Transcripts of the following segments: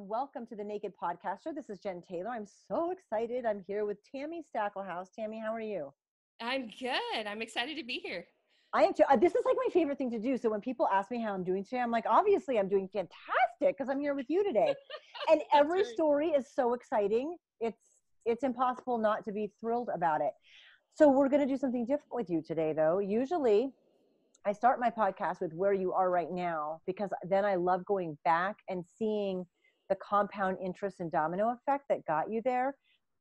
welcome to the Naked Podcaster. This is Jen Taylor. I'm so excited. I'm here with Tami Stackelhouse. Tami, how are you? I'm good. I'm excited to be here. I am too. This is like my favorite thing to do. So when people ask me how I'm doing today, I'm like, obviously I'm doing fantastic because I'm here with you today. And every story is so exciting. It's impossible not to be thrilled about it. So we're going to do something different with you today, though. Usually I start my podcast with where you are right now, because then I love going back and seeing the compound interest and domino effect that got you there.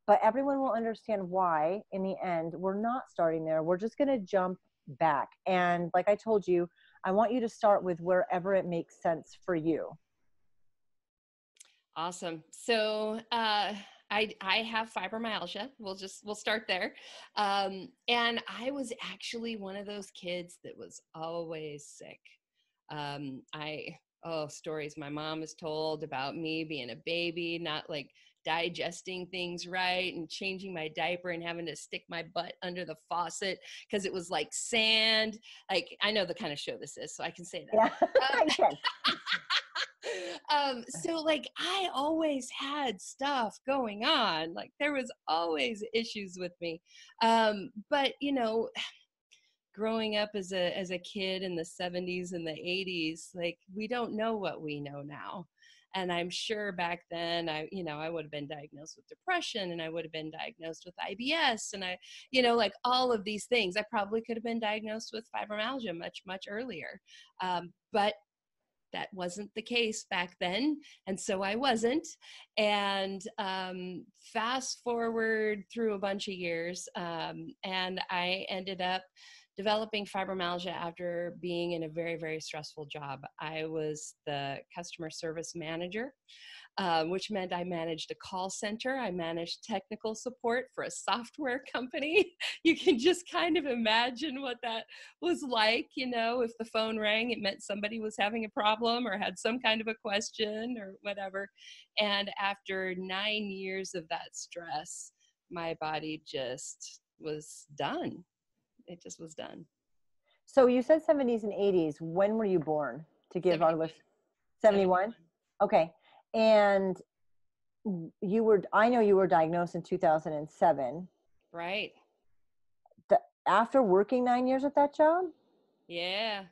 But everyone will understand why in the end we're not starting there. We're just going to jump back. And like I told you, I want you to start with wherever it makes sense for you. Awesome. So I have fibromyalgia. We'll start there. And I was actually one of those kids that was always sick. Stories my mom has told about me being a baby, not like digesting things right and changing my diaper and having to stick my butt under the faucet because it was like sand. Like, I know the kind of show this is, so I can say that. Yeah, So like I always had stuff going on. Like there was always issues with me. But you know, growing up as a kid in the 70s and the 80s, like we don't know what we know now. And I'm sure back then I would have been diagnosed with depression, and I would have been diagnosed with IBS, and like all of these things. I probably could have been diagnosed with fibromyalgia much, much earlier. But that wasn't the case back then. And so I wasn't. And fast forward through a bunch of years, and I ended up developing fibromyalgia after being in a very, very stressful job. I was the customer service manager, which meant I managed a call center. I managed technical support for a software company. You can just kind of imagine what that was like. If the phone rang, it meant somebody was having a problem or had some kind of a question or whatever. And after 9 years of that stress, my body just was done. It just was done. So you said 70s and 80s. When were you born? To give our listeners 71? Okay. And I know you were diagnosed in 2007. Right. After working 9 years at that job? Yeah.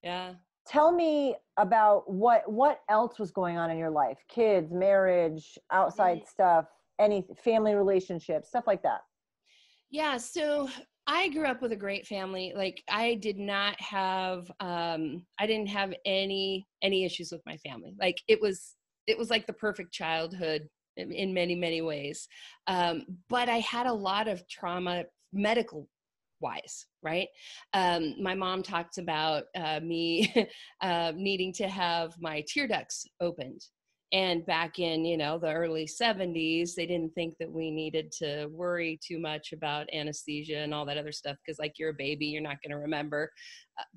Yeah. Tell me about what else was going on in your life. Kids, marriage, outside stuff, any family relationships, stuff like that. Yeah. So I grew up with a great family. Like I didn't have any issues with my family. Like it was like the perfect childhood in many, many ways. But I had a lot of trauma medical wise, right? My mom talked about me needing to have my tear ducts opened. And back in, the early 70s, they didn't think that we needed to worry too much about anesthesia and all that other stuff because, like, you're a baby, you're not going to remember.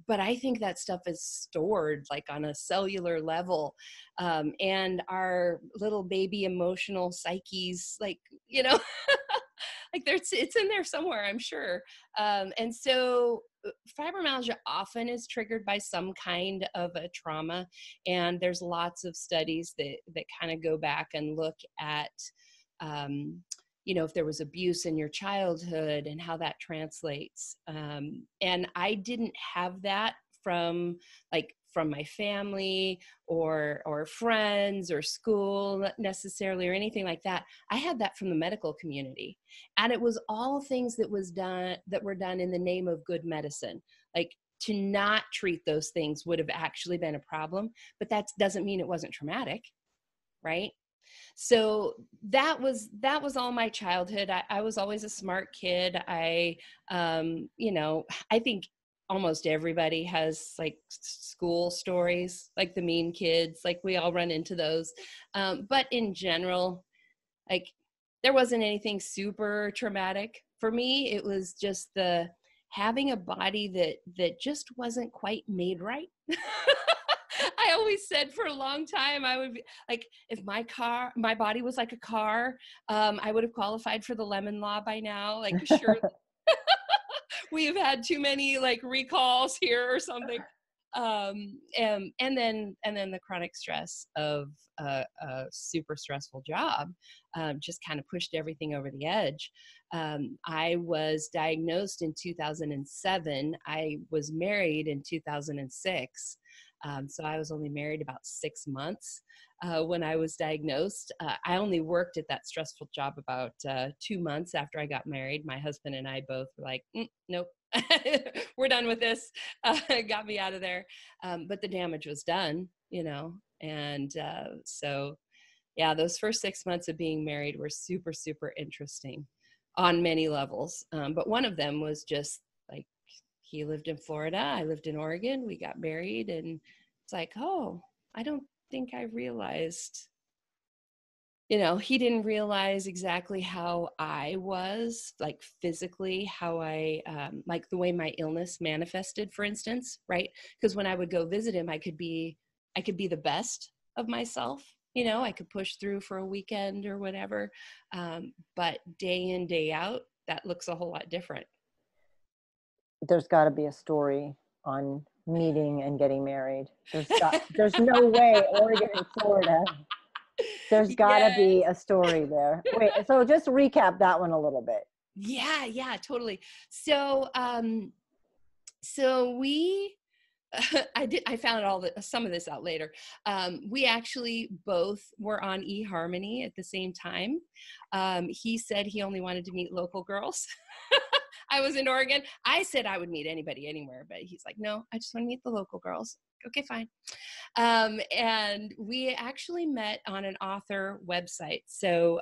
But I think that stuff is stored, like, on a cellular level. And our little baby emotional psyches, like, like it's in there somewhere, I'm sure. And so fibromyalgia often is triggered by some kind of a trauma. And there's lots of studies that kind of go back and look at, if there was abuse in your childhood and how that translates. And I didn't have that from my family or friends or school necessarily or anything like that. I had that from the medical community. And it was all things that were done in the name of good medicine. Like, to not treat those things would have actually been a problem, but that doesn't mean it wasn't traumatic, right? So that was all my childhood. I was always a smart kid. I think almost everybody has like school stories, like the mean kids, like we all run into those. But in general, like there wasn't anything super traumatic. For me, it was just having a body that just wasn't quite made right. I always said for a long time, I would be like, if my body was like a car, I would have qualified for the lemon law by now. Like, sure. We have had too many like recalls here or something. And then the chronic stress of a super stressful job just kind of pushed everything over the edge. I was diagnosed in 2007. I was married in 2006. So I was only married about 6 months when I was diagnosed. I only worked at that stressful job about 2 months after I got married. My husband and I both were like, nope, we're done with this. Got me out of there. But the damage was done, and so yeah, those first 6 months of being married were super, super interesting on many levels. But one of them was just like, he lived in Florida, I lived in Oregon, we got married, and it's like, oh, I don't think I realized, he didn't realize exactly how I was, like physically, how I, like the way my illness manifested, for instance, right? Because when I would go visit him, I could be the best of myself. I could push through for a weekend or whatever. But day in, day out, that looks a whole lot different. There's got to be a story on meeting and getting married. There's no way Oregon and Florida. There's got to be a story there. Wait, so just recap that one a little bit. Yeah, totally. So we, I found some of this out later. We actually both were on eHarmony at the same time. He said he only wanted to meet local girls. I was in Oregon. I said I would meet anybody anywhere, but he's like, no, I just want to meet the local girls. Okay, fine. And we actually met on an author website. So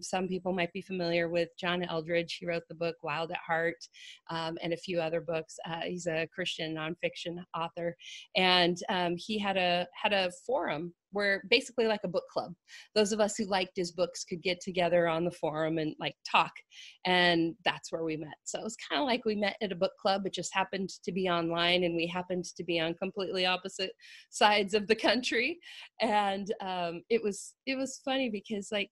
some people might be familiar with John Eldredge. He wrote the book Wild at Heart, and a few other books. He's a Christian nonfiction author, and he had a forum where basically like a book club. Those of us who liked his books could get together on the forum and like talk, and that's where we met. So it was kind of like we met at a book club. It just happened to be online, and we happened to be on completely opposite sides of the country. And it was funny because like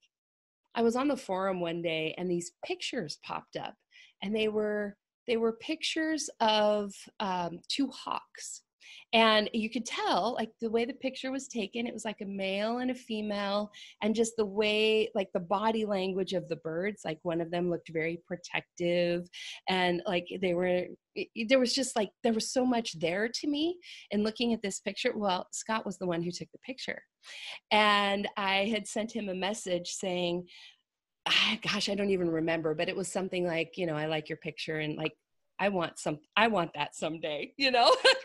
I was on the forum one day and these pictures popped up, and they were pictures of two hawks. And you could tell, like the way the picture was taken, it was like a male and a female, and just the way, like the body language of the birds, like one of them looked very protective, and like there was just like, there was so much there to me in looking at this picture. Well, Scott was the one who took the picture. And I had sent him a message saying, gosh, I don't even remember, but it was something like, I like your picture, and like, I want that someday, like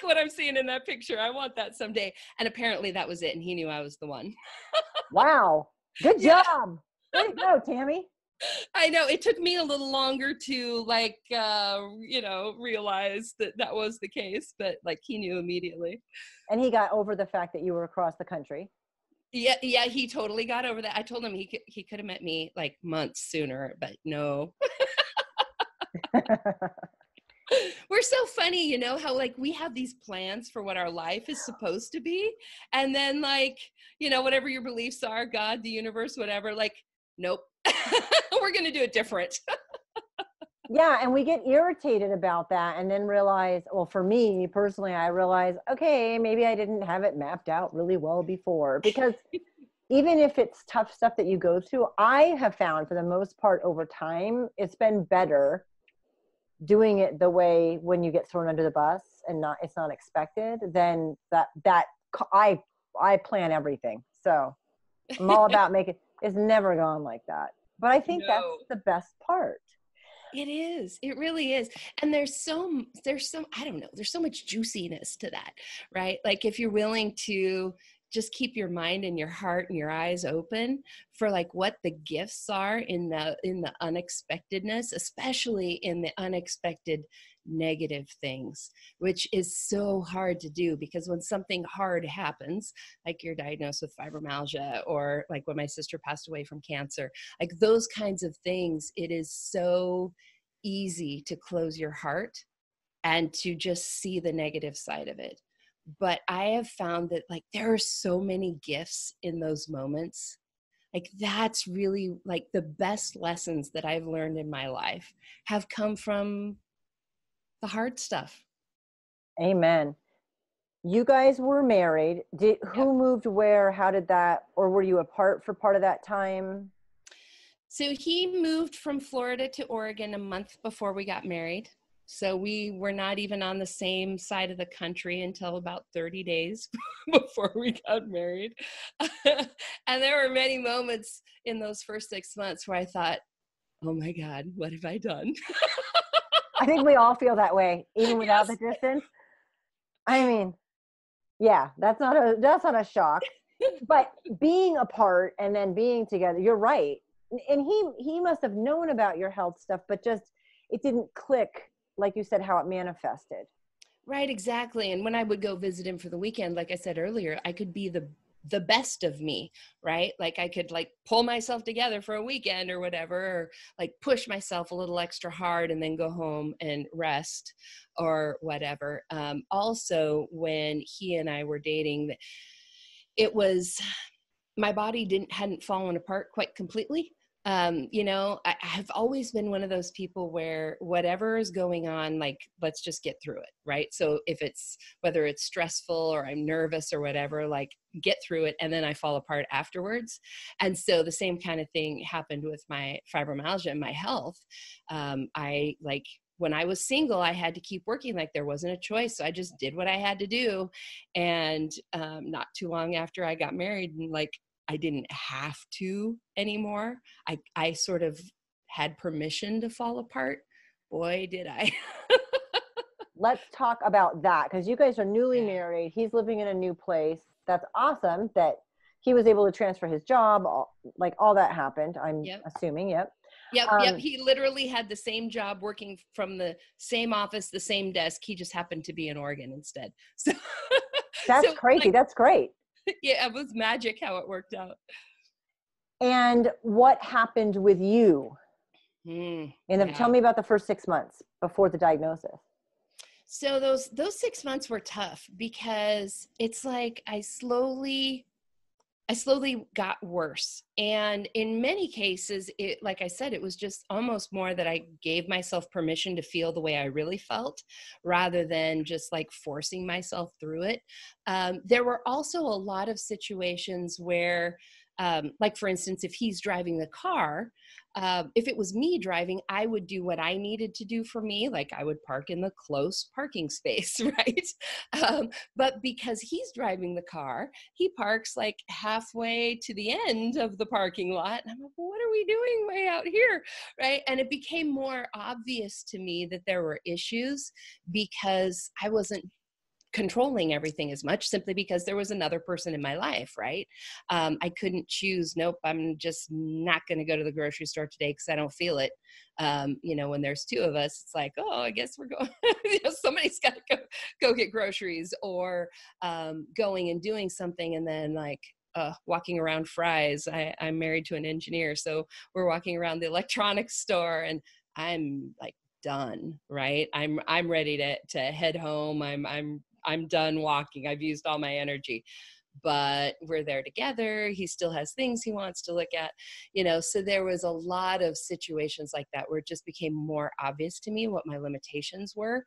what I'm seeing in that picture. I want that someday. And apparently that was it. And he knew I was the one. Wow. Good job. Way to go, Tami. I know it took me a little longer to like, realize that was the case, but like he knew immediately. And he got over the fact that you were across the country. Yeah, he totally got over that. I told him he could have met me like months sooner, but no. We're so funny, how like we have these plans for what our life is supposed to be. And then like, whatever your beliefs are, God, the universe, whatever, like, nope, we're going to do it different. Yeah. And we get irritated about that and then realize, well, for me personally, I realize, okay, maybe I didn't have it mapped out really well before, because even if it's tough stuff that you go through, I have found for the most part over time, it's been better doing it the way when you get thrown under the bus and it's not expected, then that I plan everything. So I'm all about it's never gone like that. But I think that's the best part. It is. It really is. And there's so, I don't know, there's so much juiciness to that, right? Like if you're willing to just keep your mind and your heart and your eyes open for like what the gifts are in the unexpectedness, especially in the unexpected negative things, which is so hard to do, because when something hard happens, like you're diagnosed with fibromyalgia, or like when my sister passed away from cancer, like those kinds of things, it is so easy to close your heart and to just see the negative side of it. But I have found that like there are so many gifts in those moments. Like that's really like the best lessons that I've learned in my life have come from the hard stuff. Amen. you guys were married. Who moved where? How did that, or were you apart for part of that time? So he moved from Florida to Oregon a month before we got married. So we were not even on the same side of the country until about 30 days before we got married. And there were many moments in those first 6 months where I thought, oh my God, what have I done? I think we all feel that way, even without the distance. I mean, yeah, that's not a shock. But being apart and then being together, you're right. And he must have known about your health stuff, but just it didn't click, like you said, how it manifested. Right, exactly. And when I would go visit him for the weekend, like I said earlier, I could be the best of me, right? Like I could like pull myself together for a weekend or whatever, or like push myself a little extra hard and then go home and rest or whatever. Also, when he and I were dating, it was, my body hadn't fallen apart quite completely. I've always been one of those people where whatever is going on, like, let's just get through it. Right. So if whether it's stressful or I'm nervous or whatever, like get through it. And then I fall apart afterwards. And so the same kind of thing happened with my fibromyalgia and my health. When I was single, I had to keep working, like there wasn't a choice. So I just did what I had to do. And not too long after I got married, and like, I didn't have to anymore. I sort of had permission to fall apart. Boy, did I. Let's talk about that, because you guys are newly married. He's living in a new place. That's awesome that he was able to transfer his job. All that happened, I'm assuming. Yep. He literally had the same job, working from the same office, the same desk. He just happened to be in Oregon instead. So that's crazy. Like, that's great. Yeah, it was magic how it worked out. And what happened with you? Tell me about the first 6 months before the diagnosis. So those 6 months were tough because it's like I slowly got worse. And in many cases, like I said, it was just almost more that I gave myself permission to feel the way I really felt rather than just like forcing myself through it. There were also a lot of situations where, like for instance, if he's driving the car, if it was me driving, I would do what I needed to do for me. Like I would park in the close parking space, right? But because he's driving the car, he parks like halfway to the end of the parking lot. And I'm like, well, what are we doing way out here, right? And it became more obvious to me that there were issues because I wasn't controlling everything as much, simply because there was another person in my life, right? I couldn't choose, nope, I'm just not going to go to the grocery store today because I don't feel it. When there's two of us, it's like, oh, I guess we're going, somebody's got to go get groceries, or going and doing something and then like, walking around Fry's. I'm married to an engineer, so we're walking around the electronics store and I'm like done, right? I'm ready to head home. I'm done walking. I've used all my energy, but we're there together. He still has things he wants to look at, so there was a lot of situations like that where it just became more obvious to me what my limitations were.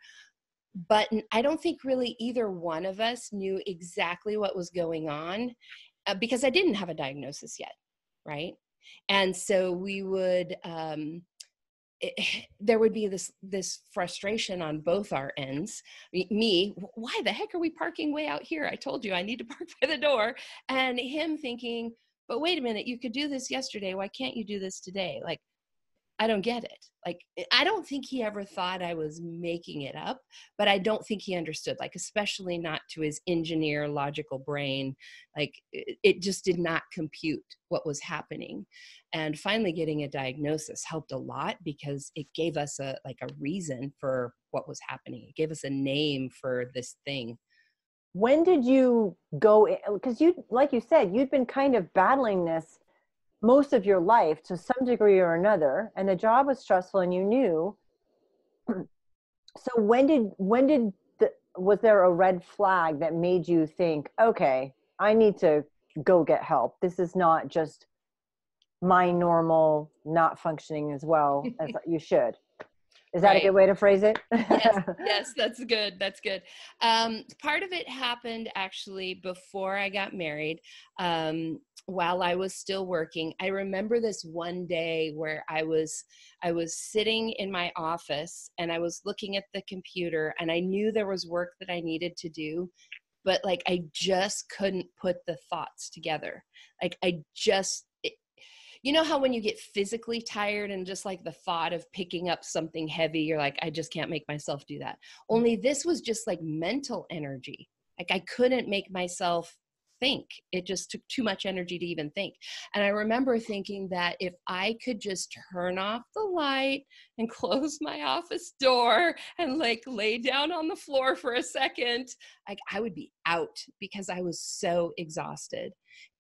But I don't think really either one of us knew exactly what was going on because I didn't have a diagnosis yet. Right. And so we would, there would be this frustration on both our ends. Me, why the heck are we parking way out here? I told you I need to park by the door. And him thinking, but wait a minute, you could do this yesterday. Why can't you do this today? Like, I don't get it. Like, I don't think he ever thought I was making it up, but I don't think he understood, like, especially not to his engineer logical brain. Like it just did not compute what was happening. And finally getting a diagnosis helped a lot because it gave us a reason for what was happening. It gave us a name for this thing. When did you go, because like you said, you'd been kind of battling this most of your life to some degree or another, and the job was stressful and you knew. So was there a red flag that made you think, okay, I need to go get help? This is not just my normal not functioning as well as you should. Is that a good way to phrase it? Yes, yes, that's good. That's good. Part of it happened actually before I got married. While I was still working, I remember this one day where I was sitting in my office and I was looking at the computer and I knew there was work that I needed to do, but like I just couldn't put the thoughts together. Like you know how when you get physically tired and just like the thought of picking up something heavy, you're like, I just can't make myself do that. Only this was just like mental energy. Like I couldn't make myself think. It just took too much energy to even think. And I remember thinking that if I could just turn off the light and close my office door and like lay down on the floor for a second, like I would be out because I was so exhausted.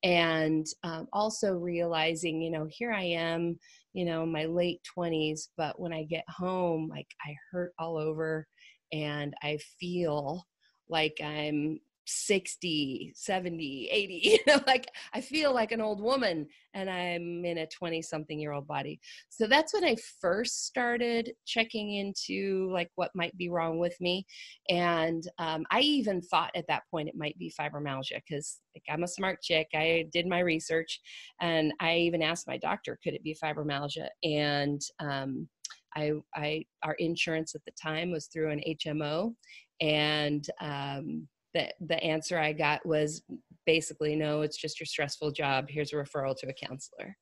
And also realizing, here I am, in my late 20s, but when I get home, like I hurt all over and I feel like I'm 60, 70, 80, like I feel like an old woman and I'm in a 20-something-year-old body. So that's when I first started checking into like what might be wrong with me. And I even thought at that point it might be fibromyalgia because like, I'm a smart chick. I did my research and I even asked my doctor, could it be fibromyalgia? And our insurance at the time was through an HMO, and the answer I got was basically, no, it's just your stressful job. Here's a referral to a counselor.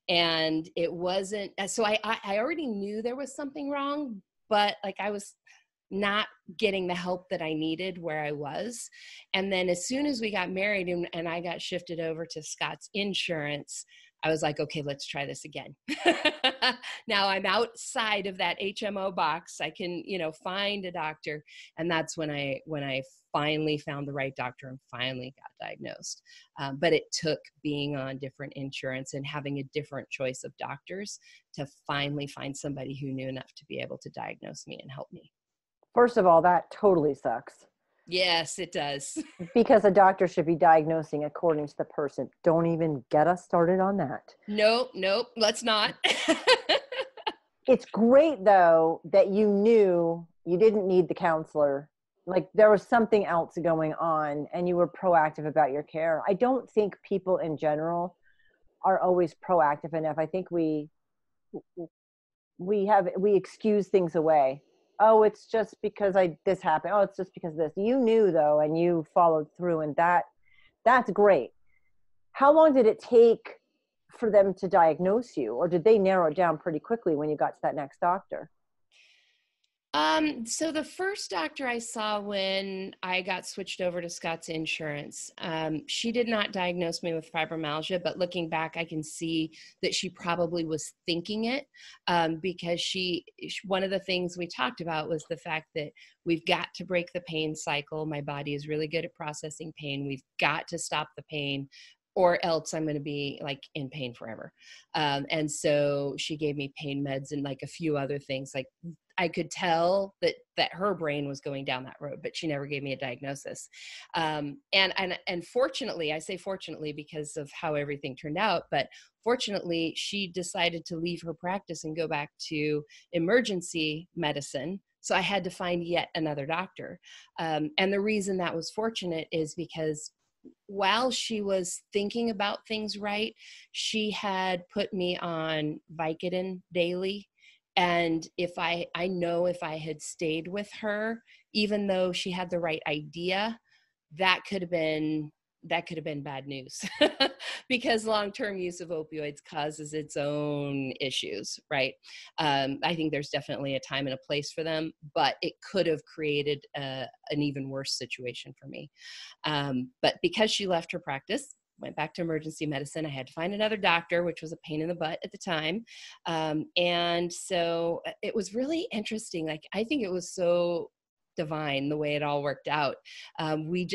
And it wasn't, so I already knew there was something wrong, but like I was not getting the help that I needed where I was. And then as soon as we got married and I got shifted over to Scott's insurance, I was like, okay, let's try this again. Now I'm outside of that HMO box. I can, find a doctor. And that's when I finally found the right doctor and finally got diagnosed. But it took being on different insurance and having a different choice of doctors to finally find somebody who knew enough to be able to diagnose me and help me. First of all, that totally sucks. Yes, it does. Because a doctor should be diagnosing according to the person. Don't even get us started on that. Nope, let's not. It's great though that you knew you didn't need the counselor. Like there was something else going on and you were proactive about your care. I don't think people in general are always proactive enough. I think we excuse things away. Oh, it's just because this happened. Oh, it's just because of this. You knew though, and you followed through, and that's great. How long did it take for them to diagnose you, or did they narrow it down pretty quickly when you got to that next doctor? So the first doctor I saw when I got switched over to Scott's insurance, she did not diagnose me with fibromyalgia, but looking back, I can see that she probably was thinking it, because one of the things we talked about was the fact that we've got to break the pain cycle. My body is really good at processing pain. We've got to stop the pain, or else I'm going to be like in pain forever. And so she gave me pain meds and like a few other things. Like I could tell that her brain was going down that road, but she never gave me a diagnosis. And fortunately, I say fortunately because of how everything turned out, but fortunately she decided to leave her practice and go back to emergency medicine. So I had to find yet another doctor. And the reason that was fortunate is because while she was thinking about things right, she had put me on Vicodin daily. And I know if I had stayed with her, even though she had the right idea, that could have been bad news because long-term use of opioids causes its own issues, right? I think there's definitely a time and a place for them, but it could have created an even worse situation for me. But because she left her practice, went back to emergency medicine, I had to find another doctor, which was a pain in the butt at the time. And so it was really interesting. Like, I think it was so divine the way it all worked out. We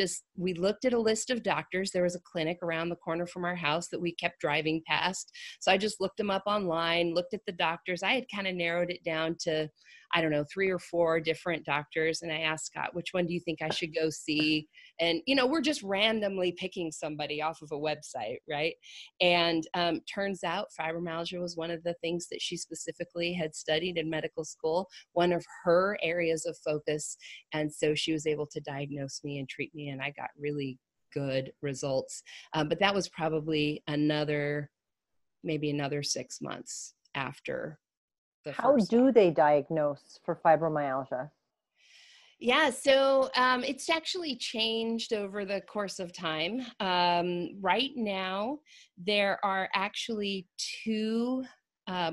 looked at a list of doctors. There was a clinic around the corner from our house that we kept driving past. So I just looked them up online, looked at the doctors. I had kind of narrowed it down to, I don't know, 3 or 4 different doctors. And I asked Scott, which one do you think I should go see? And, you know, we're just randomly picking somebody off of a website, right? And turns out fibromyalgia was one of the things that she specifically had studied in medical school, one of her areas of focus. And so she was able to diagnose me and treat me, and I got really good results. But that was probably maybe another 6 months after the How first. do they diagnose for fibromyalgia? Yeah, so it's actually changed over the course of time. Right now, there are actually 2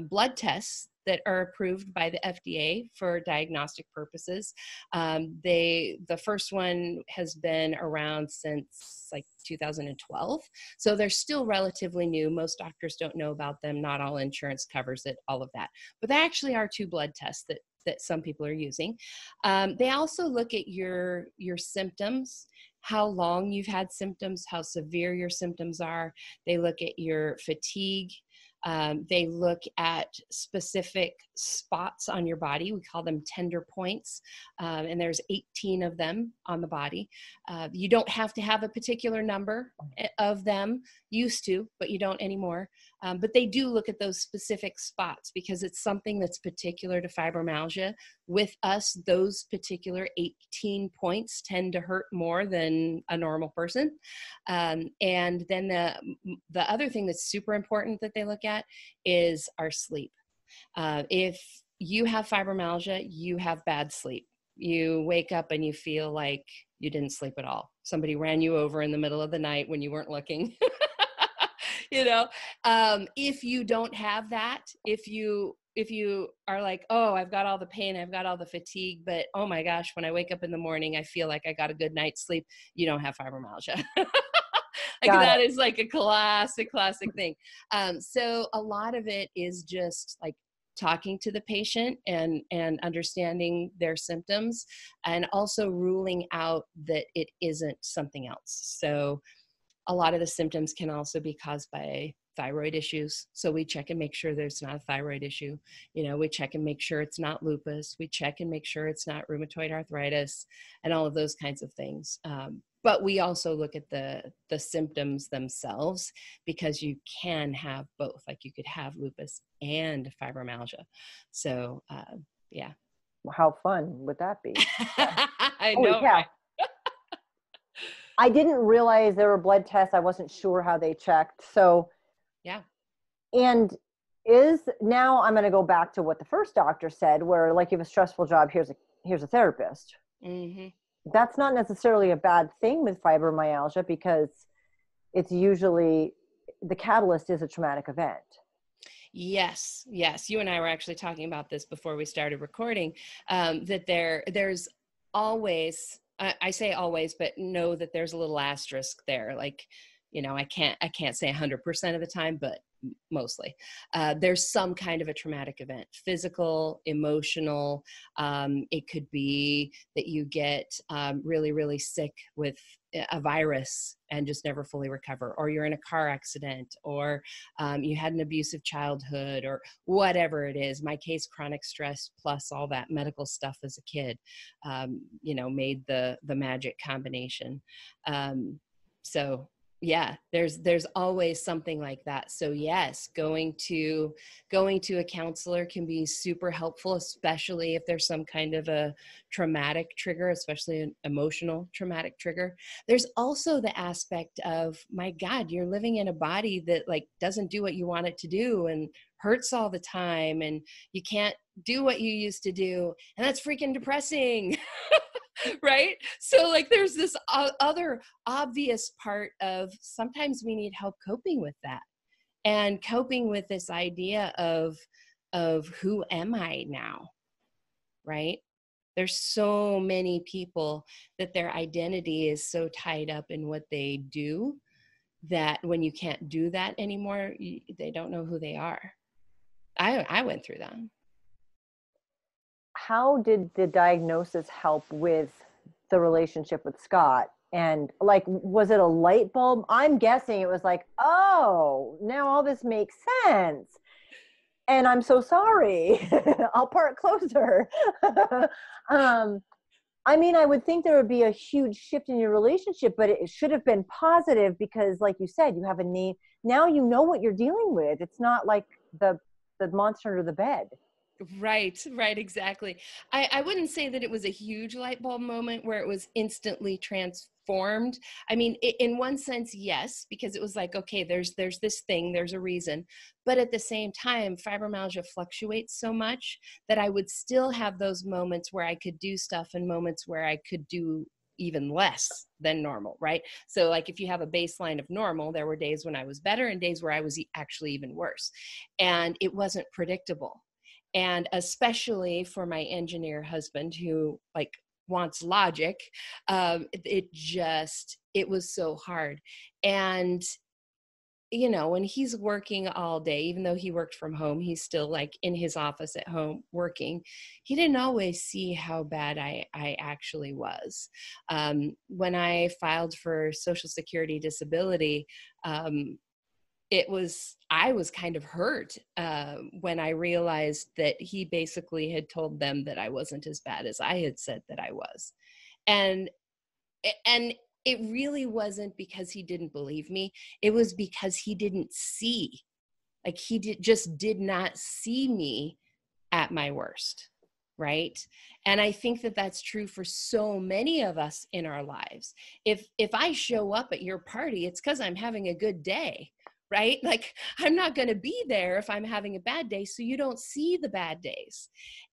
blood tests that are approved by the FDA for diagnostic purposes. The first one has been around since like 2012. So they're still relatively new. Most doctors don't know about them. Not all insurance covers it, all of that. But there actually are 2 blood tests that some people are using. They also look at your symptoms, how long you've had symptoms, how severe your symptoms are. They look at your fatigue. They look at specific spots on your body. We call them tender points. And there's 18 of them on the body. You don't have to have a particular number of them, used to, but you don't anymore. But they do look at those specific spots because it's something that's particular to fibromyalgia. With us, those particular 18 points tend to hurt more than a normal person. And then the other thing that's super important that they look at is our sleep. If you have fibromyalgia, you have bad sleep. You wake up and you feel like you didn't sleep at all. Somebody ran you over in the middle of the night when you weren't looking. You know, if you don't have that, if you are like, oh, I've got all the pain, I've got all the fatigue, but oh my gosh, when I wake up in the morning, I feel like I got a good night's sleep, you don't have fibromyalgia. Like that is like a classic thing. So a lot of it is just like talking to the patient and understanding their symptoms, and also ruling out that it isn't something else. So a lot of the symptoms can also be caused by thyroid issues. So we check and make sure there's not a thyroid issue. You know, we check and make sure it's not lupus. We check and make sure it's not rheumatoid arthritis and all of those kinds of things. But we also look at the symptoms themselves, because you can have both. Like you could have lupus and fibromyalgia. So yeah. How fun would that be? I know. Yeah. I didn't realize there were blood tests. I wasn't sure how they checked. So, yeah. And now I'm going to go back to what the first doctor said, where like you have a stressful job, here's a therapist. Mm-hmm. That's not necessarily a bad thing with fibromyalgia, because it's usually the catalyst is a traumatic event. Yes. You and I were actually talking about this before we started recording, that there's always, I say always, but know that there's a little asterisk there. Like, you know, I can't say 100% of the time, but mostly there's some kind of a traumatic event, physical, emotional. It could be that you get really, really sick with a virus and just never fully recover, or you're in a car accident, or you had an abusive childhood, or whatever it is. My case, chronic stress plus all that medical stuff as a kid, you know, made the magic combination. So yeah, there's always something like that. So yes, going to a counselor can be super helpful, especially if there's some kind of a traumatic trigger, especially an emotional traumatic trigger. There's also the aspect of, my God, you're living in a body that like doesn't do what you want it to do and hurts all the time, and you can't do what you used to do, and that's freaking depressing. Right? So like there's this other obvious part of, sometimes we need help coping with that, and coping with this idea of who am I now, right? There's so many people that their identity is so tied up in what they do that when you can't do that anymore, they don't know who they are. I went through that. How did the diagnosis help with the relationship with Scott? And like, was it a light bulb? I'm guessing it was like, oh, now all this makes sense. and I'm so sorry. I'll park closer. I mean, I would think there would be a huge shift in your relationship, but it should have been positive because, like you said, you have a name. Now you know what you're dealing with. It's not like the monster under the bed. Right, right, exactly. I wouldn't say that it was a huge light bulb moment where it was instantly transformed. I mean, in one sense, yes, because it was like, okay, there's this thing, there's a reason. But at the same time, fibromyalgia fluctuates so much that I would still have those moments where I could do stuff and moments where I could do even less than normal, right? So like if you have a baseline of normal, there were days when I was better and days where I was actually even worse. And it wasn't predictable. And especially for my engineer husband who like wants logic, it was so hard. And, you know, when he's working all day, even though he worked from home, he's still like in his office at home working. He didn't always see how bad I actually was. When I filed for Social Security disability, I was kind of hurt when I realized that he basically had told them that I wasn't as bad as I had said that I was. And it really wasn't because he didn't believe me. It was because he didn't see, like just did not see me at my worst. Right. And I think that that's true for so many of us in our lives. If I show up at your party, it's because I'm having a good day. Right? Like I'm not going to be there if I'm having a bad day. So you don't see the bad days.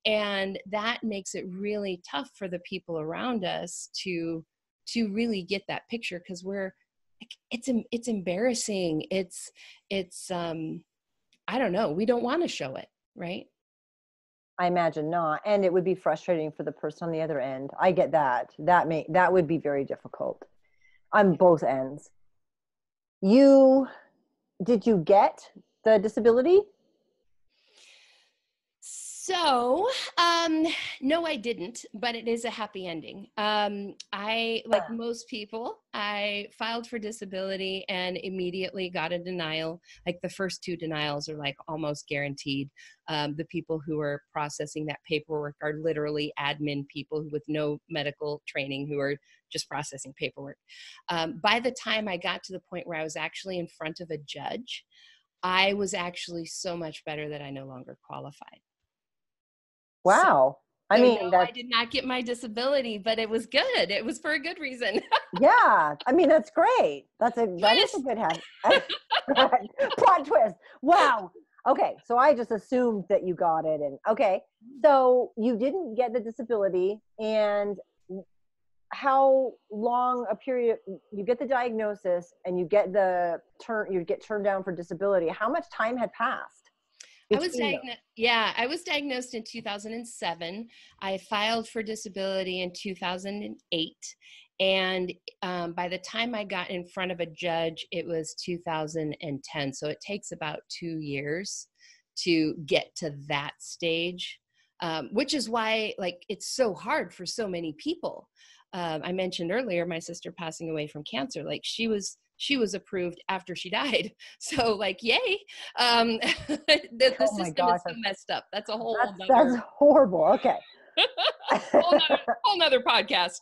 And that makes it really tough for the people around us to really get that picture. Cause it's embarrassing. It's I don't know. We don't want to show it. Right. I imagine not. And it would be frustrating for the person on the other end. I get that. That would be very difficult on both ends. Did you get the disability? So, no, I didn't, but it is a happy ending. Like most people, I filed for disability and immediately got a denial. Like the first 2 denials are like almost guaranteed. The people who are processing that paperwork are literally admin people with no medical training who are just processing paperwork. By the time I got to the point where I was actually in front of a judge, I was actually so much better that I no longer qualified. Wow. So no, I did not get my disability, but it was good. It was for a good reason. Yeah. I mean, that's great. That is a good habit. Plot twist. Wow. Okay. So I just assumed that you got it. And okay. So you didn't get the disability, and how long a period you get the diagnosis and you get you get turned down for disability? How much time had passed? I was diagnosed in 2007. I filed for disability in 2008. And by the time I got in front of a judge, it was 2010. So it takes about 2 years to get to that stage, which is why like it's so hard for so many people. I mentioned earlier my sister passing away from cancer. Like she was approved after she died. So like, yay. The system is so messed up. That's a whole that's horrible. Okay. whole nother podcast.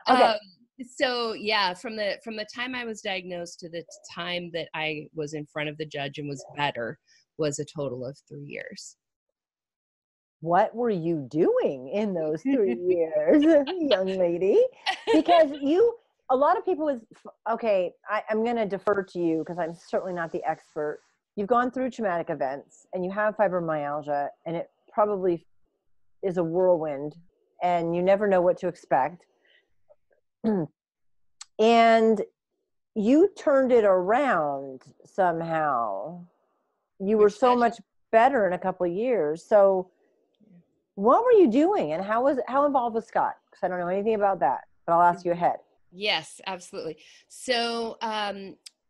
Okay. So yeah, from the time I was diagnosed to the time that I was in front of the judge and was better was a total of 3 years. What were you doing in those 3 years, young lady? Because a lot of people okay, I'm going to defer to you because I'm certainly not the expert. You've gone through traumatic events and you have fibromyalgia, and it probably is a whirlwind and you never know what to expect. And you turned it around somehow. You were so much better in a couple of years. So what were you doing, and how involved was Scott? Because I don't know anything about that, but I'll ask you ahead. Yes, absolutely. So,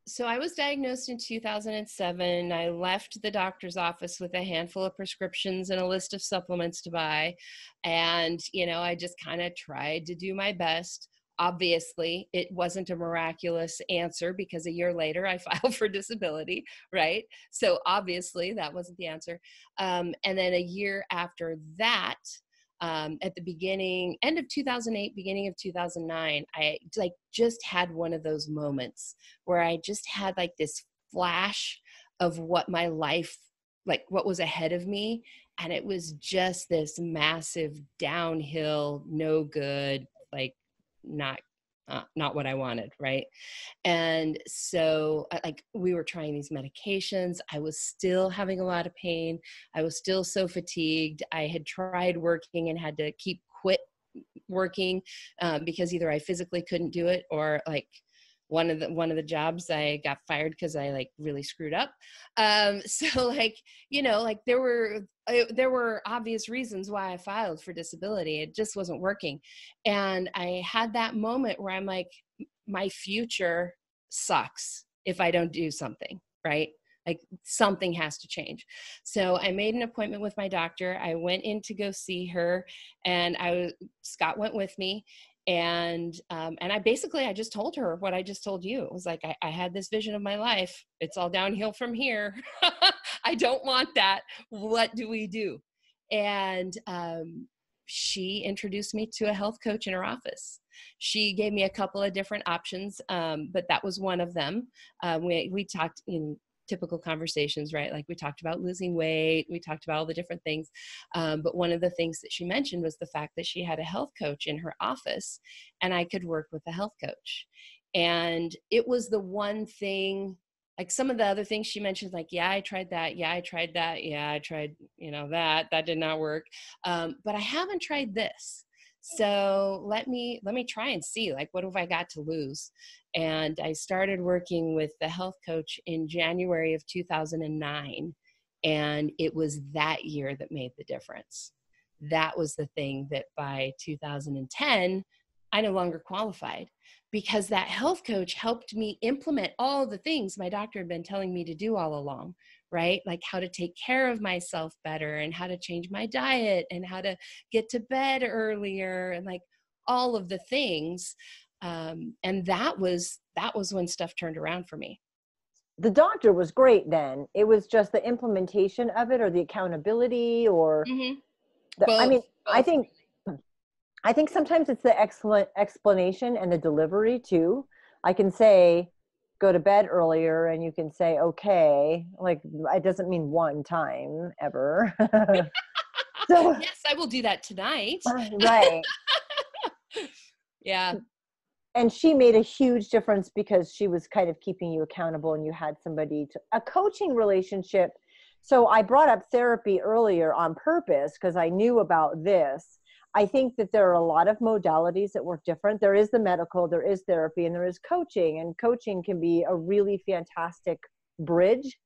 so I was diagnosed in 2007. I left the doctor's office with a handful of prescriptions and a list of supplements to buy. And, you know, I just kind of tried to do my best. Obviously, it wasn't a miraculous answer because a year later I filed for disability, right? So obviously that wasn't the answer. And then a year after that, at the end of 2008, beginning of 2009, I like just had one of those moments where I just had like this flash of what my life, like what was ahead of me. And it was just this massive downhill, no good, like not what I wanted, right? And so like we were trying these medications. I was still having a lot of pain. I was still so fatigued. I had tried working and had to quit working because either I physically couldn't do it, or like one of the jobs I got fired because I like really screwed up. So like, you know, like there were obvious reasons why I filed for disability. It just wasn't working. And I had that moment where I'm like, my future sucks if I don't do something, right? Like something has to change. So I made an appointment with my doctor. I went in to go see her, and Scott went with me. And I just told her what I just told you. It was like, I had this vision of my life. It's all downhill from here. I don't want that. What do we do? And she introduced me to a health coach in her office. She gave me a couple of different options, but that was one of them. We talked in typical conversations, right? Like we talked about losing weight, we talked about all the different things. But one of the things that she mentioned was the fact that she had a health coach in her office and I could work with a health coach. And it was the one thing, like some of the other things she mentioned, like, yeah, I tried that. Yeah, I tried that. Yeah, I tried, that did not work. But I haven't tried this. So let me try and see, like, what have I got to lose? And I started working with the health coach in January of 2009. And it was that year that made the difference. That was the thing that by 2010, I no longer qualified, because that health coach helped me implement all the things my doctor had been telling me to do all along, right? Like how to take care of myself better and how to change my diet and how to get to bed earlier and like all of the things. And that was when stuff turned around for me. The doctor was great then. It was just the implementation of it, or the accountability, or I mean, both. I think sometimes it's the excellent explanation and the delivery too. I can say, go to bed earlier, and you can say, okay, like it doesn't mean one time ever. So, yes, I will do that tonight. Right. Yeah. And she made a huge difference because she was kind of keeping you accountable, and you had somebody a coaching relationship. So I brought up therapy earlier on purpose because I knew about this. I think that there are a lot of modalities that work different. There is the medical, there is therapy, and there is coaching. And coaching can be a really fantastic bridge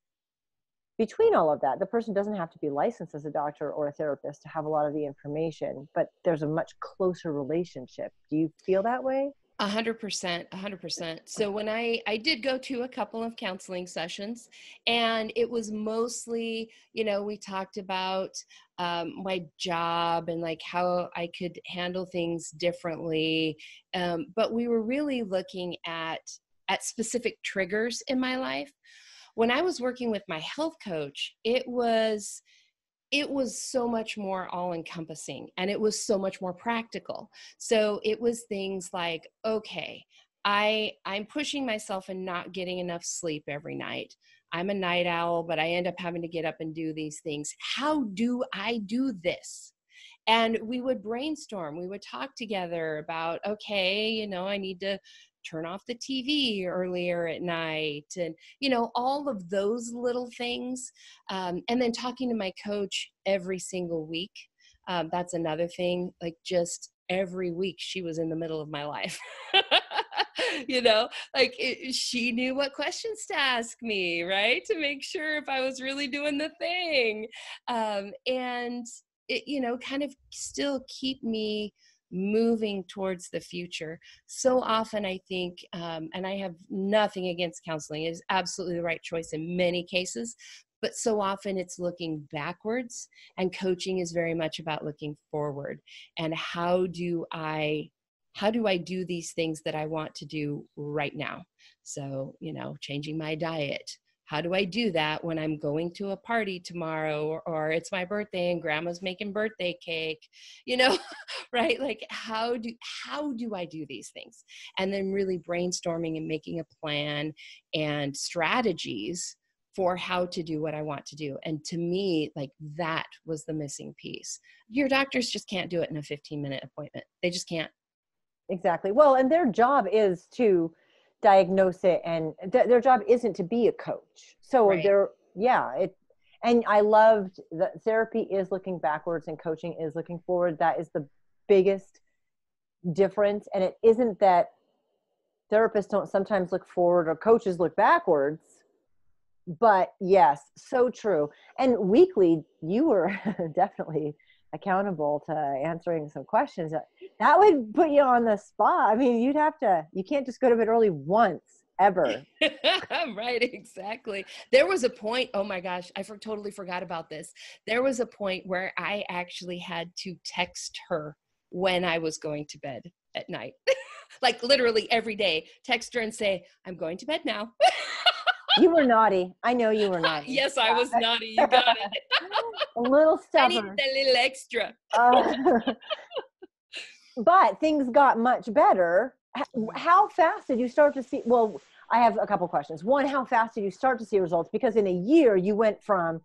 between all of that. The person doesn't have to be licensed as a doctor or a therapist to have a lot of the information, but there's a much closer relationship. Do you feel that way? 100%. So when I did go to a couple of counseling sessions, and it was mostly, we talked about my job and like how I could handle things differently. But we were really looking at specific triggers in my life. When I was working with my health coach, it was so much more all-encompassing, and it was so much more practical. So it was things like, okay, I'm pushing myself and not getting enough sleep every night. I'm a night owl, but I end up having to get up and do these things. How do I do this? And we would brainstorm. We would talk together about, okay, I need to turn off the TV earlier at night, and all of those little things. And then talking to my coach every single week. That's another thing. Like just every week she was in the middle of my life. She knew what questions to ask me, right? To make sure if I was really doing the thing. And it, kind of still keep me moving towards the future. So often I think, and I have nothing against counseling, it is absolutely the right choice in many cases, but so often it's looking backwards, and coaching is very much about looking forward. And how do I how do I do these things that I want to do right now? So, changing my diet. How do I do that when I'm going to a party tomorrow, or it's my birthday and grandma's making birthday cake, right? Like how do I do these things? And then really brainstorming and making a plan and strategies for how to do what I want to do. And to me, like that was the missing piece. Your doctors just can't do it in a 15-minute appointment. They just can't. Exactly. Well, and their job is to diagnose it, and their job isn't to be a coach. So Right. and I loved that therapy is looking backwards and coaching is looking forward. That is the biggest difference. And it isn't that therapists don't sometimes look forward or coaches look backwards, but yes, so true. And weekly, you were definitely accountable to answering some questions. That would put you on the spot. I mean, you can't just go to bed early once, ever. Right, exactly. There was a point, oh my gosh, I totally forgot about this. There was a point where I actually had to text her when I was going to bed at night. Like literally every day, text her and say, I'm going to bed now. You were naughty. I know you were naughty. Yes, I was naughty. You got it. A little I needed stubborn. a little extra. But things got much better. How fast did you start to see? Well, I have a couple questions. One, how fast did you start to see results? Because in a year, you went from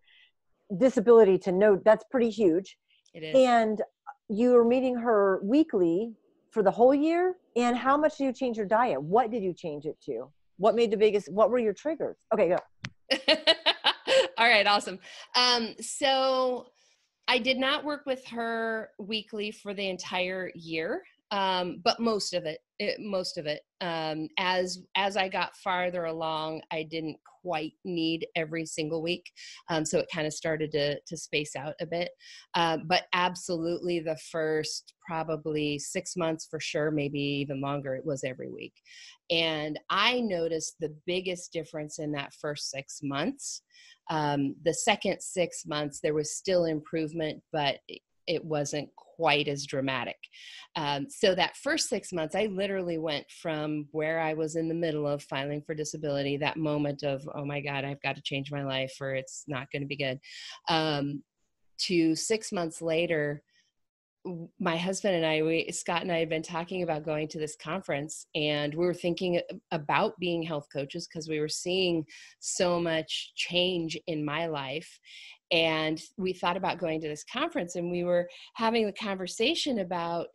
disability to no, that's pretty huge. It is. And you were meeting her weekly for the whole year. And how much did you change your diet? What did you change it to? What were your triggers? Okay, go. All right, awesome. So I did not work with her weekly for the entire year, but most of it. As I got farther along, I didn't quite need every single week, so it kind of started to space out a bit. But absolutely, the first probably 6 months for sure, maybe even longer, it was every week. And I noticed the biggest difference in that first 6 months. The second 6 months, there was still improvement, but it wasn't quite as dramatic. So that first 6 months, I literally went from where I was in the middle of filing for disability, that moment of, oh my God, I've got to change my life or it's not going to be good, to 6 months later, my husband and Scott and I had been talking about going to this conference, and we were thinking about being health coaches because we were seeing so much change in my life. And we thought about going to this conference, and we were having the conversation about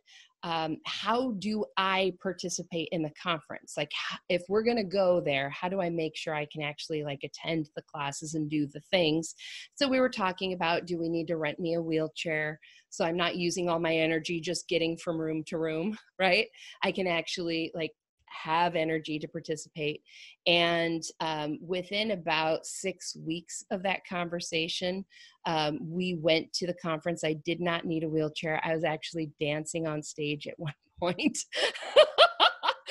how do I participate in the conference? Like, if we're going to go there, how do I make sure I can actually like attend the classes and do the things? So we were talking about, do we need to rent me a wheelchair? So I'm not using all my energy just getting from room to room, right? I can actually like have energy to participate. And within about 6 weeks of that conversation, we went to the conference. I did not need a wheelchair. I was actually dancing on stage at one point.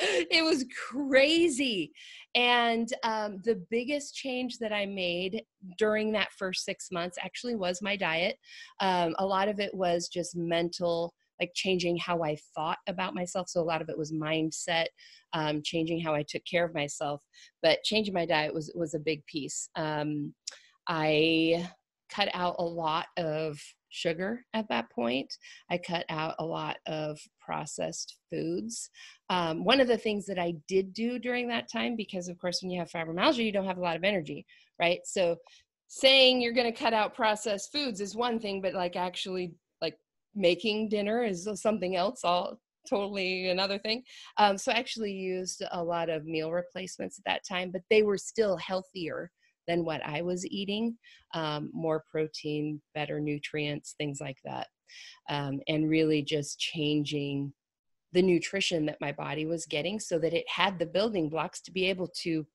It was crazy. And the biggest change that I made during that first 6 months actually was my diet. A lot of it was just mental, like changing how I thought about myself. So a lot of it was mindset, changing how I took care of myself. But changing my diet was a big piece. I cut out a lot of sugar at that point. I cut out a lot of processed foods. One of the things that I did do during that time, because of course, when you have fibromyalgia, you don't have a lot of energy, right? So saying you're going to cut out processed foods is one thing, but like actually like making dinner is something else, all totally another thing. So I actually used a lot of meal replacements at that time, but they were still healthier than what I was eating, more protein, better nutrients, things like that. And really just changing the nutrition that my body was getting so that it had the building blocks to be able to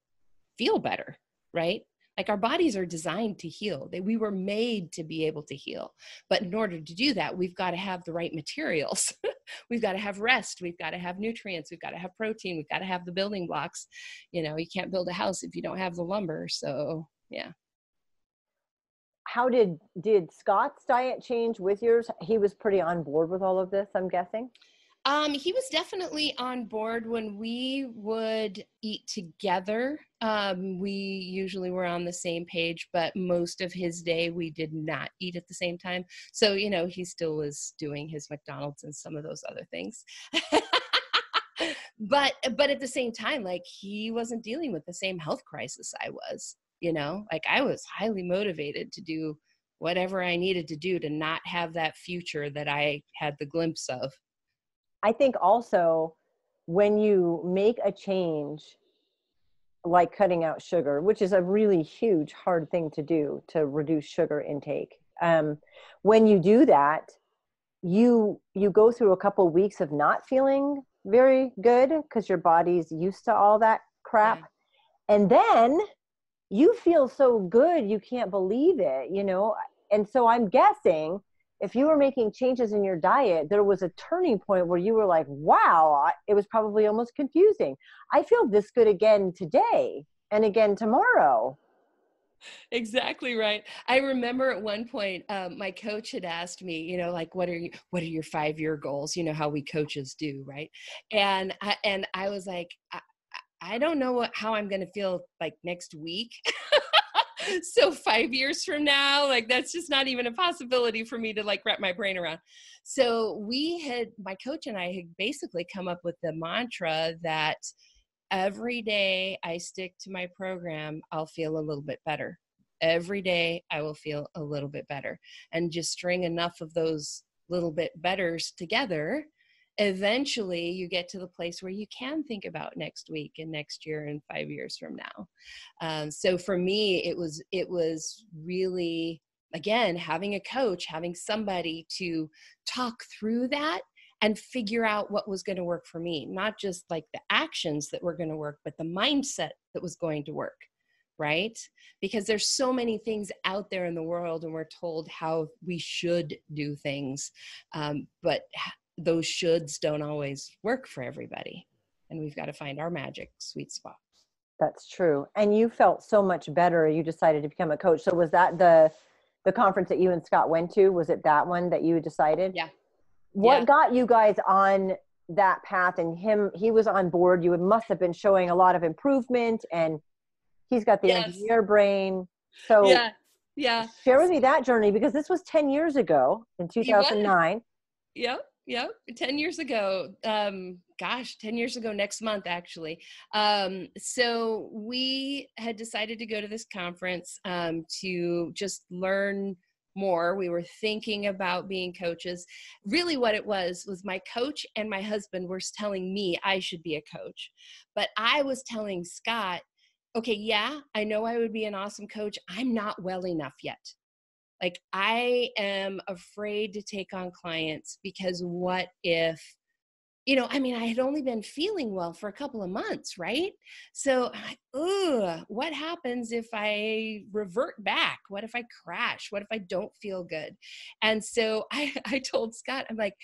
feel better, right? Like our bodies are designed to heal. We were made to be able to heal. But in order to do that, we've got to have the right materials. We've got to have rest. We've got to have nutrients. We've got to have protein. We've got to have the building blocks. You know, you can't build a house if you don't have the lumber. So, yeah. How did Scott's diet change with yours? He was pretty on board with all of this, I'm guessing. He was definitely on board when we would eat together. We usually were on the same page, but most of his day we did not eat at the same time. So, you know, he still was doing his McDonald's and some of those other things. But at the same time, like, he wasn't dealing with the same health crisis I was, you know, like I was highly motivated to do whatever I needed to do to not have that future that I had the glimpse of. I think also when you make a change, like cutting out sugar, which is a really huge, hard thing to do, to reduce sugar intake. When you do that, you go through a couple of weeks of not feeling very good because your body's used to all that crap. Yeah. And then you feel so good, you can't believe it, you know? And so I'm guessing if you were making changes in your diet, there was a turning point where you were like, wow, it was probably almost confusing. I feel this good again today and again tomorrow. Exactly right. I remember at one point, my coach had asked me, you know, like, what are your 5-year goals? You know, how we coaches do. Right. And I was like, I don't know how I'm going to feel like next week. So 5 years from now, like, that's just not even a possibility for me to like wrap my brain around. So my coach and I had basically come up with the mantra that every day I stick to my program, I'll feel a little bit better. Every day I will feel a little bit better, and just string enough of those little bit betters together. Eventually you get to the place where you can think about next week and next year and 5 years from now. So for me, it was really, again, having a coach, having somebody to talk through that and figure out what was going to work for me, not just like the actions that were going to work, but the mindset that was going to work. Right? Because there's so many things out there in the world and we're told how we should do things. But those shoulds don't always work for everybody. And we've got to find our magic sweet spot. That's true. And you felt so much better. You decided to become a coach. So was that the conference that you and Scott went to? Was it that one that you decided? Yeah. What got you guys on that path? And he was on board. You must have been showing a lot of improvement, and he's got the engineer brain. So yeah. Share with me that journey, because this was 10 years ago in 2009. Yep. 10 years ago. 10 years ago next month, actually. So we had decided to go to this conference to just learn more. We were thinking about being coaches. Really what it was my coach and my husband were telling me I should be a coach. But I was telling Scott, okay, yeah, I know I would be an awesome coach. I'm not well enough yet. Like, I am afraid to take on clients because what if, you know, I mean, I had only been feeling well for a couple of months, right? So I'm like, what happens if I revert back? What if I crash? What if I don't feel good? And so I told Scott, I'm like,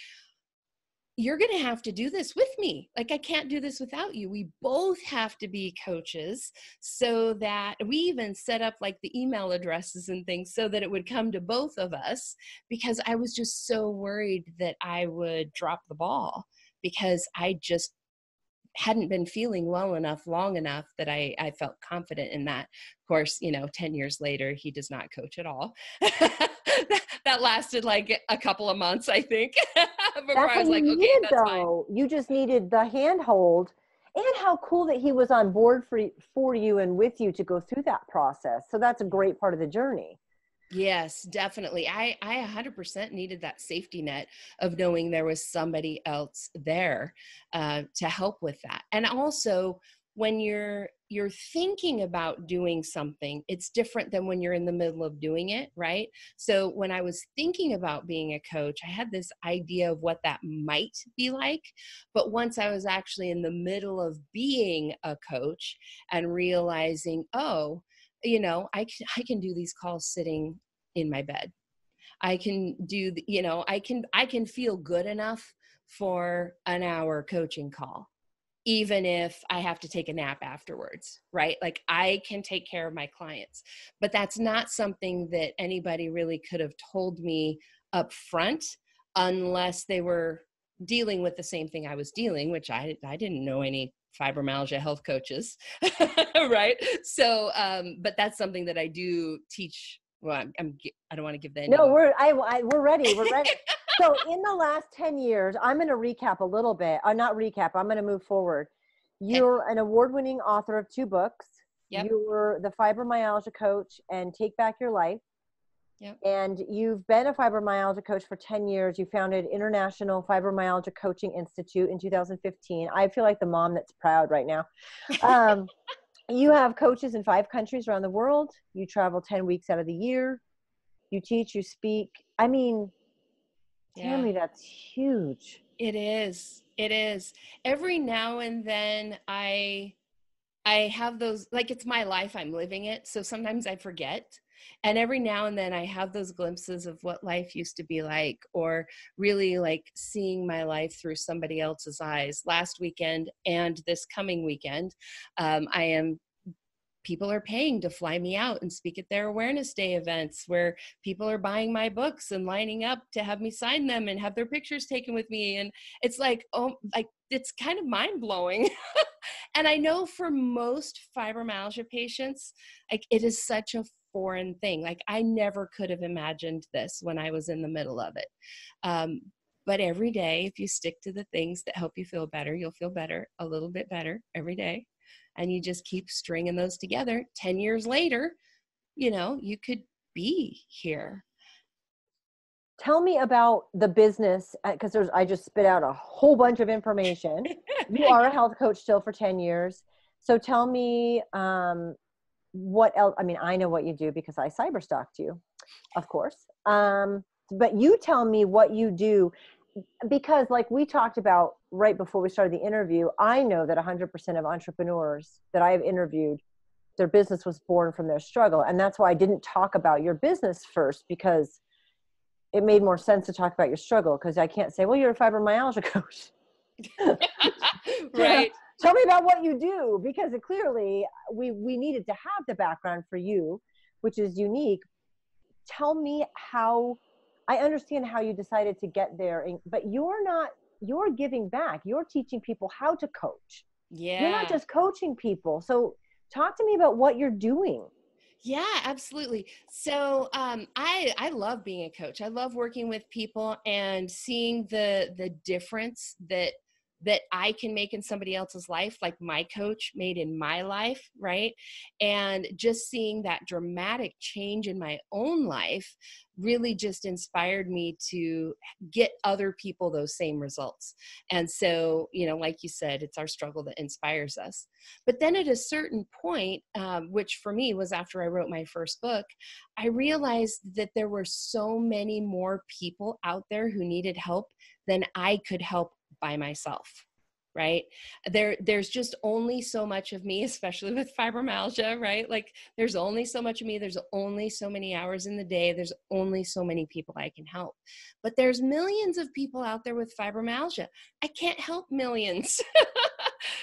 you're going to have to do this with me. Like, I can't do this without you. We both have to be coaches, so that we even set up like the email addresses and things so that it would come to both of us, because I was just so worried that I would drop the ball because I just hadn't been feeling well enough long enough that I felt confident in that. Of course, you know, 10 years later, he does not coach at all. That lasted like a couple of months, I think. Before I was like, okay, that's fine. You just needed the handhold, and how cool that he was on board for you and with you to go through that process. So that's a great part of the journey. Yes, definitely. I 100% needed that safety net of knowing there was somebody else there to help with that. And also, when you're thinking about doing something, it's different than when you're in the middle of doing it, right? So when I was thinking about being a coach, I had this idea of what that might be like. But once I was actually in the middle of being a coach and realizing, oh, you know, I can do these calls sitting in my bed. I can do, you know, I can feel good enough for an hour coaching call, even if I have to take a nap afterwards, right? Like, I can take care of my clients. But that's not something that anybody really could have told me up front, unless they were dealing with the same thing I was dealing, which I didn't know any fibromyalgia health coaches, right? So, but that's something that I do teach. Well, I don't want to give the ending. No, we're ready. We're ready. So in the last 10 years, I'm going to recap a little bit. Not recap. I'm going to move forward. You're an award-winning author of 2 books. Yep. You were the fibromyalgia coach and Take Back Your Life. Yep. And you've been a fibromyalgia coach for 10 years. You founded International Fibromyalgia Coaching Institute in 2015. I feel like the mom that's proud right now. You have coaches in 5 countries around the world. You travel 10 weeks out of the year. You teach, you speak. I mean, Tami, that's huge. It is. It is. Every now and then I have those, like, it's my life, I'm living it. So sometimes I forget. And every now and then I have those glimpses of what life used to be like, or really like seeing my life through somebody else's eyes. Last weekend and this coming weekend, people are paying to fly me out and speak at their awareness day events, where people are buying my books and lining up to have me sign them and have their pictures taken with me. And it's like, oh, like, it's kind of mind blowing. And I know for most fibromyalgia patients, like, it is such a foreign thing. Like, I never could have imagined this when I was in the middle of it. But every day, if you stick to the things that help you feel better, you'll feel better, a little bit better every day. And you just keep stringing those together. 10 years later, you know, you could be here. Tell me about the business, because I just spit out a whole bunch of information. You are a health coach still for 10 years. So tell me what else. I mean, I know what you do because I cyberstalked you, of course. But you tell me what you do, because like we talked about right before we started the interview, I know that 100% of entrepreneurs that I have interviewed, their business was born from their struggle. And that's why I didn't talk about your business first, because it made more sense to talk about your struggle, because I can't say, well, you're a fibromyalgia coach. Right. Tell me about what you do, because it clearly we needed to have the background for you, which is unique. Tell me how. I understand how you decided to get there, but you're giving back. You're teaching people how to coach. Yeah. You're not just coaching people. So talk to me about what you're doing. Yeah, absolutely. So I love being a coach. I love working with people and seeing the difference that I can make in somebody else's life, like my coach made in my life, right? And just seeing that dramatic change in my own life really just inspired me to get other people those same results. And so, you know, like you said, it's our struggle that inspires us. But then at a certain point, which for me was after I wrote my first book, I realized that there were so many more people out there who needed help than I could help by myself, right? There's just only so much of me, especially with fibromyalgia, right? Like, there's only so much of me. There's only so many hours in the day. There's only so many people I can help. But there's millions of people out there with fibromyalgia. I can't help millions.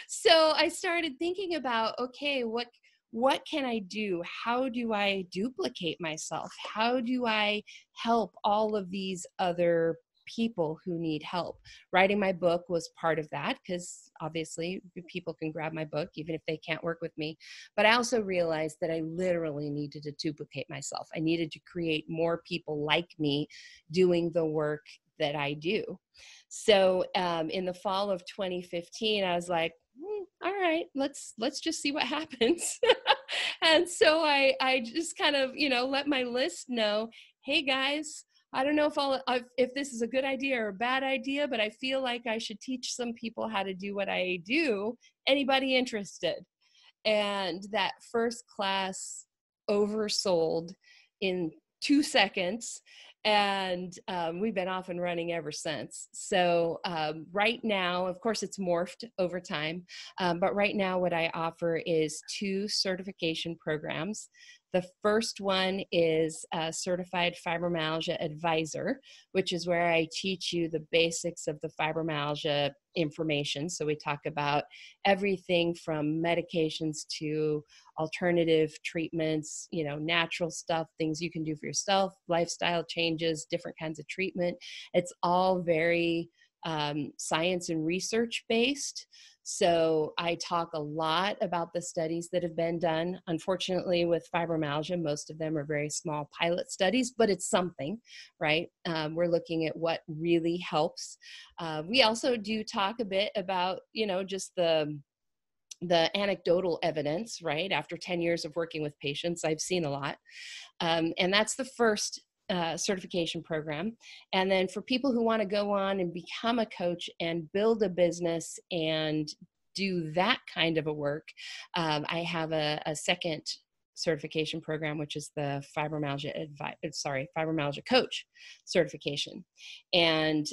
So I started thinking about, okay, what can I do? How do I duplicate myself? How do I help all of these other people who need help? Writing my book was part of that, because obviously people can grab my book even if they can't work with me. But I also realized that I literally needed to duplicate myself. I needed to create more people like me doing the work that I do. So in the fall of 2015, I was like, all right, let's just see what happens. And so I just kind of, you know, let my list know, hey guys, I don't know if this is a good idea or a bad idea, but I feel like I should teach some people how to do what I do. Anybody interested? And that first class oversold in 2 seconds. And we've been off and running ever since. So right now, of course, it's morphed over time. But right now, what I offer is 2 certification programs. The first one is a certified fibromyalgia advisor, which is where I teach you the basics of the fibromyalgia information. So we talk about everything from medications to alternative treatments, you know, natural stuff, things you can do for yourself, lifestyle changes, different kinds of treatment. It's all very science and research based. So I talk a lot about the studies that have been done. Unfortunately, with fibromyalgia, most of them are very small pilot studies, but it's something, right? We're looking at what really helps. We also do talk a bit about, just the anecdotal evidence, right? After 10 years of working with patients, I've seen a lot. And that's the first certification program. And then for people who want to go on and become a coach and build a business and do that kind of a work, I have a second certification program, which is the fibromyalgia coach certification. And,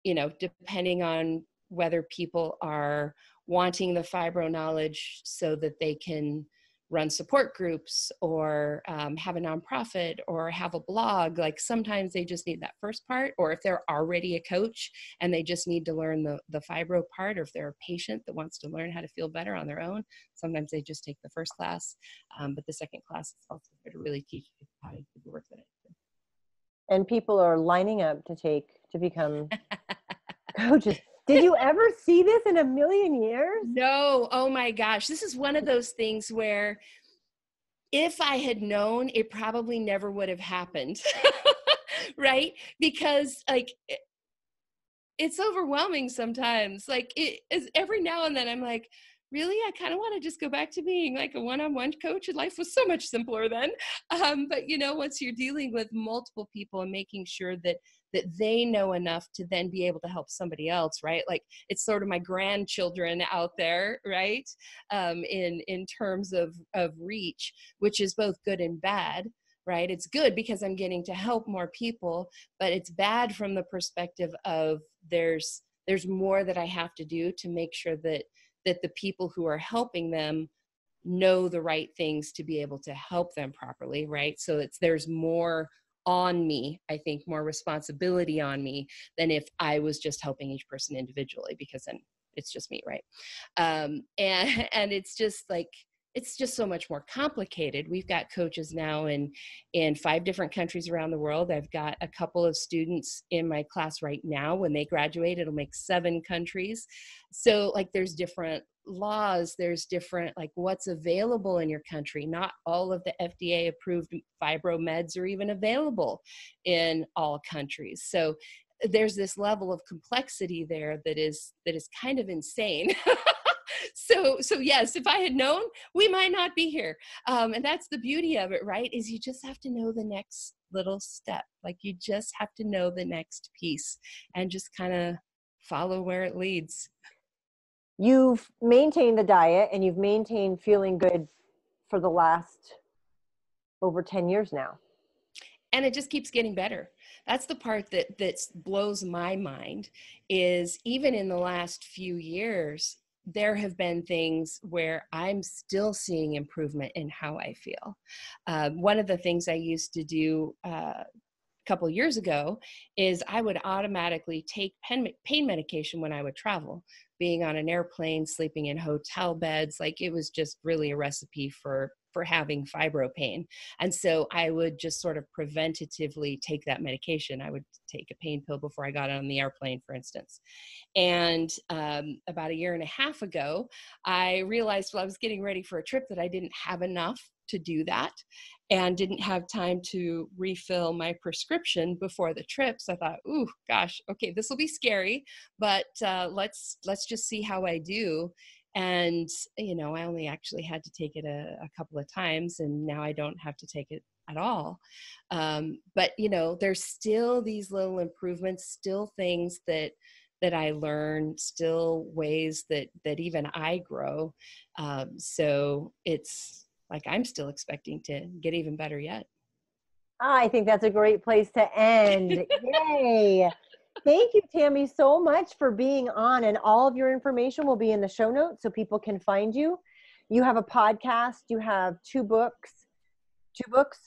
depending on whether people are wanting the fibro knowledge so that they can run support groups or have a nonprofit or have a blog. Like sometimes they just need that first part, or if they're already a coach and they just need to learn the fibro part, or if they're a patient that wants to learn how to feel better on their own, sometimes they just take the first class. But the second class is also there to really teach you how to do the work that I do. And people are lining up to become coaches. Did you ever see this in a million years? No. Oh my gosh. This is one of those things where if I had known, it probably never would have happened. Right? Because it's overwhelming sometimes. Like it is every now and then I'm like, really? I kind of want to just go back to being like a one-on-one coach, and life was so much simpler then. But once you're dealing with multiple people and making sure that they know enough to then be able to help somebody else, right? Like it's sort of my grandchildren out there, right? In terms of reach, which is both good and bad, right? It's good because I'm getting to help more people, but it's bad from the perspective of there's more that I have to do to make sure that the people who are helping them know the right things to be able to help them properly, right? So there's more on me, I think more responsibility on me than if I was just helping each person individually, because then it's just me, right? And it's just like, it's just so much more complicated. We've got coaches now in 5 different countries around the world. I've got a couple of students in my class right now. When they graduate, it'll make 7 countries. So like there's different laws, there's different like what's available in your country. Not all of the FDA approved fibro meds are even available in all countries. So there's this level of complexity there that is kind of insane. So yes, if I had known, we might not be here. And that's the beauty of it, right? Is you just have to know the next little step. Like you just have to know the next piece and just kind of follow where it leads. You've maintained the diet and you've maintained feeling good for the last over 10 years now. And it just keeps getting better. That's the part that blows my mind, is even in the last few years, there have been things where I'm still seeing improvement in how I feel. One of the things I used to do a couple years ago is I would automatically take pain medication when I would travel, being on an airplane, sleeping in hotel beds. Like it was just really a recipe for having fibro pain. And so I would just sort of preventatively take that medication. I would take a pain pill before I got on the airplane, for instance. And about 1.5 years ago, I realized while I was getting ready for a trip that I didn't have enough to do that and didn't have time to refill my prescription before the trip. So I thought, ooh, gosh, okay, this will be scary, but let's just see how I do. And, I only actually had to take it a couple of times, and now I don't have to take it at all. But, there's still these little improvements, still things that I learn, still ways that even I grow. So it's like, I'm still expecting to get even better yet. I think that's a great place to end. Yay. Thank you, Tami, so much for being on, and all of your information will be in the show notes so people can find you. You have a podcast, you have 2 books. 2 books?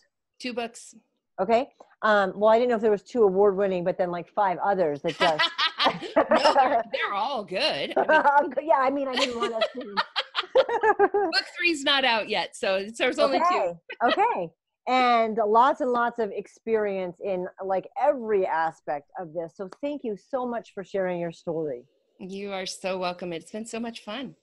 2 books. Okay. Well, I didn't know if there was 2 award-winning, but then like 5 others that just... No, they're all good. Yeah, I didn't want to assume. Book 3's not out yet, so there's only 2. Okay. and lots of experience in like every aspect of this. So thank you so much for sharing your story. You are so welcome. It's been so much fun.